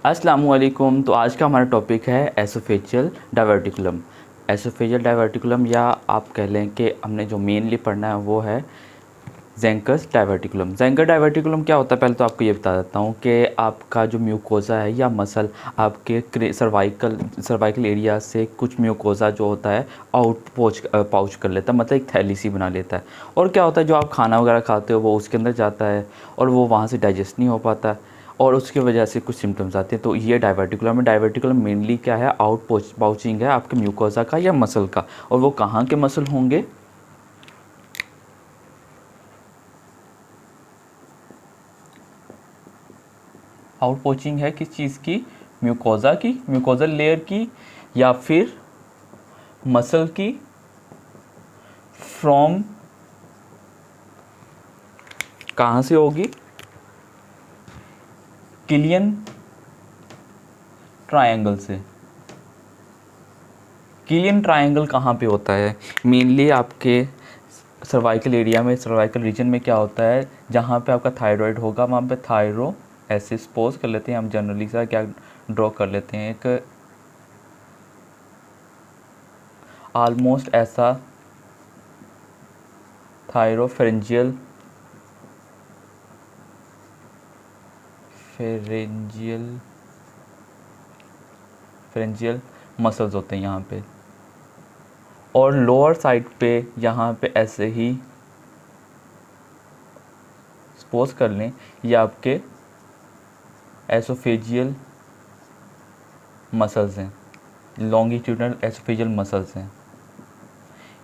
अस्सलामुअलैकुम। तो आज का हमारा टॉपिक है एसोफेजियल डाइवर्टिकुलम। एसोफेजियल डाइवर्टिकुलम, या आप कह लें कि हमने जो मेनली पढ़ना है वो है ज़ेंकस डाइवर्टिकुलम। ज़ेंकस डाइवर्टिकुलम क्या होता है, पहले तो आपको ये बता देता हूँ कि आपका जो म्यूकोज़ा है या मसल आपके सर्वाइकल एरिया से कुछ म्यूकोज़ा जो होता है पाउच कर लेता है, मतलब एक थैली सी बना लेता है। और क्या होता है, जो आप खाना वगैरह खाते हो वो उसके अंदर जाता है और वो वहाँ से डाइजेस्ट नहीं हो पाता और उसकी वजह से कुछ सिम्टम्स आते हैं। तो ये डाइवर्टिकुलम है। डाइवर्टिकुलम मेनली क्या है, पाउचिंग है आपके म्यूकोज़ा का या मसल का। और वो कहाँ के मसल होंगे, आउट पोचिंग है किस चीज़ की, म्यूकोज़ा की, म्यूकोज़ल लेयर की, या फिर मसल की फ्रॉम कहाँ से होगी, किलियन ट्रायंगल से। किलियन ट्रायंगल कहाँ पे होता है, मेनली आपके सर्वाइकल एरिया में, सर्वाइकल रीजन में क्या होता है, जहाँ पे आपका थायराइड होगा वहाँ पे थायरो ऐसे सपोज कर लेते हैं हम, जनरली सा क्या ड्रॉ कर लेते हैं, एक ऑलमोस्ट ऐसा थायरोफेरेंजियल फेरेंजियल मसल्स होते हैं यहाँ पे। और लोअर साइड पे यहाँ पे ऐसे ही सपोज कर लें ये आपके एसोफेजियल मसल्स हैं, लॉन्गिट्यूडनल एसोफेजियल मसल्स हैं।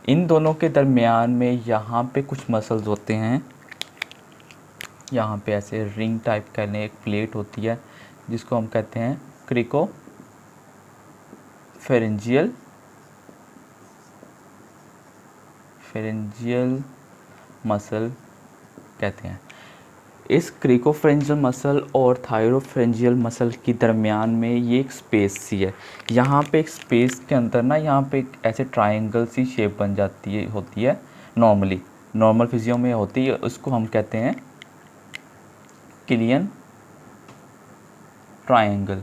इन दोनों के दरमियान में यहाँ पे कुछ मसल्स होते हैं, यहाँ पे ऐसे रिंग टाइप का एक प्लेट होती है जिसको हम कहते हैं क्रिको फेरेंजियल मसल कहते हैं। इस क्रिकोफेरेंजियल मसल और थायरोफेरेंजियल मसल के दरमियान में ये एक स्पेस सी है। यहाँ पे एक स्पेस के अंदर ना, यहाँ पे एक ऐसे ट्रायंगल सी शेप बन जाती है, होती है नॉर्मल फिजियो में होती है। उसको हम कहते हैं किलियन ट्रायंगल।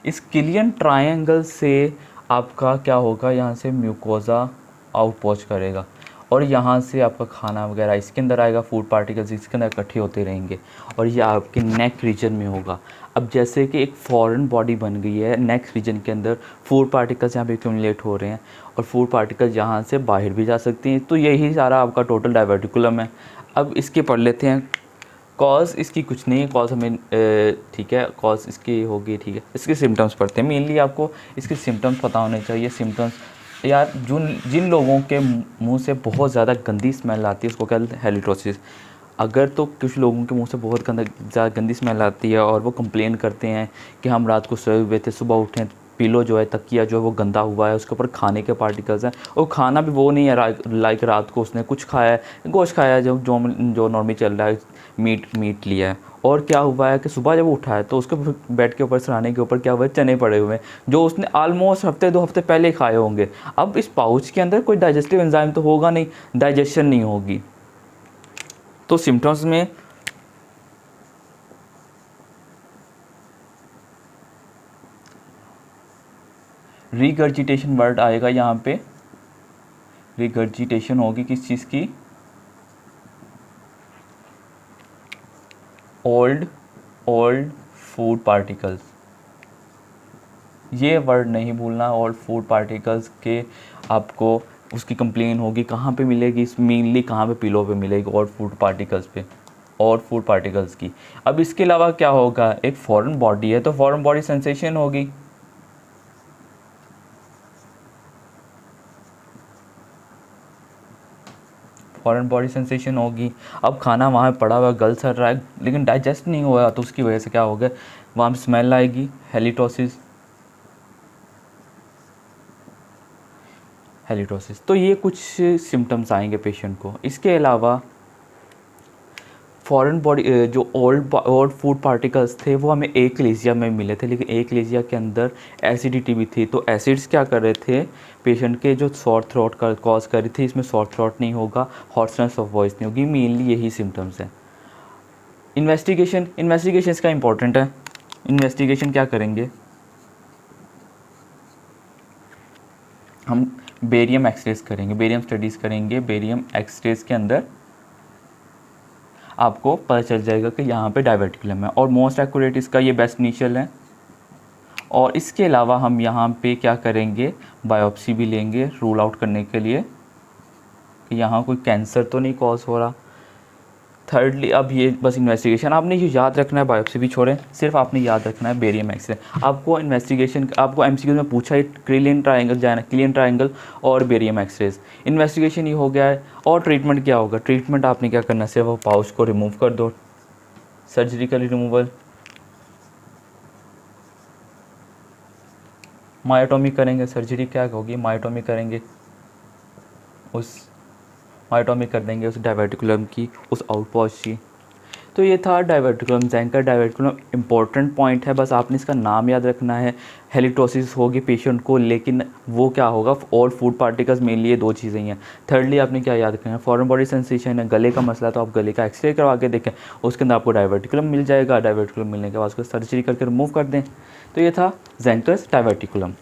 इस किलियन ट्रायंगल से आपका क्या होगा, यहाँ से म्यूकोज़ा आउटपोच करेगा और यहाँ से आपका खाना वगैरह इसके अंदर आएगा, फूड पार्टिकल्स इसके अंदर इकट्ठे होते रहेंगे और ये आपके नेक रीजन में होगा। अब जैसे कि एक फॉरेन बॉडी बन गई है, नेक रीजन के अंदर फूड पार्टिकल्स यहाँ पे एक्यूमुलेट हो रहे हैं और फूड पार्टिकल्स यहाँ से बाहर भी जा सकती हैं। तो यही सारा आपका टोटल डाइवर्टिकुलम है। अब इसके पढ़ लेते हैं। कॉज इसकी कुछ नहीं है, कॉज हमें ठीक है, कॉज इसकी होगी, ठीक है। इसके सिम्टम्स पढ़ते हैं। मेनली आपको इसके सिम्टम्स पता होने चाहिए। सिम्टम्स यार, जिन लोगों के मुंह से बहुत ज़्यादा गंदी स्मेल आती है उसको कहते हैं हेलिटोसिस। अगर तो कुछ लोगों के मुंह से बहुत ज़्यादा गंदी स्मेल आती है और वो कंप्लेन करते हैं कि हम रात को सोए हुए थे, सुबह उठें, पिलो जो है, तकिया जो है वो गंदा हुआ है, उसके ऊपर खाने के पार्टिकल्स हैं और खाना भी वो नहीं है लाइक रात को उसने कुछ खाया है, गोश्त खाया है, जो नॉर्मली चल रहा है, मीट लिया है, और क्या हुआ है कि सुबह जब उठा है तो उसके बेड के ऊपर, सराहने के ऊपर क्या हुआ है, चने पड़े हुए हैं जो उसने ऑलमोस्ट हफ्ते 2 हफ्ते पहले खाए होंगे। अब इस पाउच के अंदर कोई डाइजेस्टिव एंजाइम तो होगा नहीं, डाइजेशन नहीं होगी। तो सिम्टम्स में रिगर्जिटेशन वर्ड आएगा, यहाँ पे रिगर्जिटेशन होगी किस चीज़ की, ओल्ड फूड पार्टिकल्स। ये वर्ड नहीं भूलना, ओल्ड फूड पार्टिकल्स के आपको उसकी कंप्लेन होगी। कहाँ पे मिलेगी, मेनली कहाँ पे, पिलो पे मिलेगी, ओल्ड फूड पार्टिकल्स पे, और फूड पार्टिकल्स की। अब इसके अलावा क्या होगा, एक फॉरेन बॉडी है तो फॉरेन बॉडी सेंसेशन होगी। फॉरेन बॉडी सेंसेशन होगी। अब खाना वहाँ पड़ा हुआ गल सड़ रहा है लेकिन डाइजेस्ट नहीं हुआ, तो उसकी वजह से क्या होगा, वहाँ पे स्मेल आएगी, हेलिटोसिस। तो ये कुछ सिम्टम्स आएंगे पेशेंट को। इसके अलावा फॉरेन बॉडी जो ओल्ड फूड पार्टिकल्स थे वो हमें एक्लेजिया में मिले थे, लेकिन एक्लेजिया के अंदर एसिडिटी भी थी। तो एसिड्स क्या कर रहे थे, पेशेंट के जो सॉर थ्रोट का कॉज कर रही थी। इसमें सॉर थ्रोट नहीं होगा, हॉर्सनेस ऑफ वॉइस नहीं होगी। मेनली यही सिम्टम्स हैं। इन्वेस्टिगेशन इसका इंपॉर्टेंट है। इन्वेस्टिगेशन क्या करेंगे हम, बेरियम एक्सरेज करेंगे, बेरियम स्टडीज़ करेंगे। बेरियम एक्सरेज के अंदर आपको पता चल जाएगा कि यहाँ पे डायवर्टिकुलम है, और मोस्ट एक्यूरेट इसका ये बेस्ट इनिशियल है। और इसके अलावा हम यहाँ पे क्या करेंगे, बायोप्सी भी लेंगे रूल आउट करने के लिए कि यहाँ कोई कैंसर तो नहीं कॉज हो रहा। थर्डली, अब ये बस इन्वेस्टिगेशन आपने ये याद रखना है, बायोप्सी भी छोड़ें, सिर्फ आपने याद रखना है बेरियम एक्सरे। आपको इन्वेस्टिगेशन, आपको एमसीक्यू में पूछा है क्रिलियन ट्रायंगल जाना, क्लियन ट्रायंगल और बेरियम एक्सरेज। इन्वेस्टिगेशन ये हो गया है, और ट्रीटमेंट क्या होगा, ट्रीटमेंट आपने क्या करना है, सिर्फ वो पाउच को रिमूव कर दो, सर्जिकली रिमूवल। मायोटोमी करेंगे, सर्जरी क्या होगी, मायोटोमी करेंगे, उस मायोटोमी कर देंगे उस डायवर्टिकुलम की, उस आउटपॉच की। तो ये था डायवर्टिकुलम, ज़ैंकर डायवर्टिकुलम इंपॉर्टेंट पॉइंट है, बस आपने इसका नाम याद रखना है। हेलिटोसिस होगी पेशेंट को, लेकिन वो क्या होगा, और फूड पार्टिकल्स मेनली ये दो चीज़ें ही हैं। थर्डली आपने क्या याद रखना है, फॉरेन बॉडी सेंसेशन है, गले का मसला, तो आप गले का एक्सरे करवा के देखें, उसके अंदर आपको डायवर्टिकुलम मिल जाएगा। डायवर्टिकुलम मिलने के बाद उसको सर्जरी करके रिमूव कर दें। तो ये था ज़ैंकर्स डायवर्टिकुलम।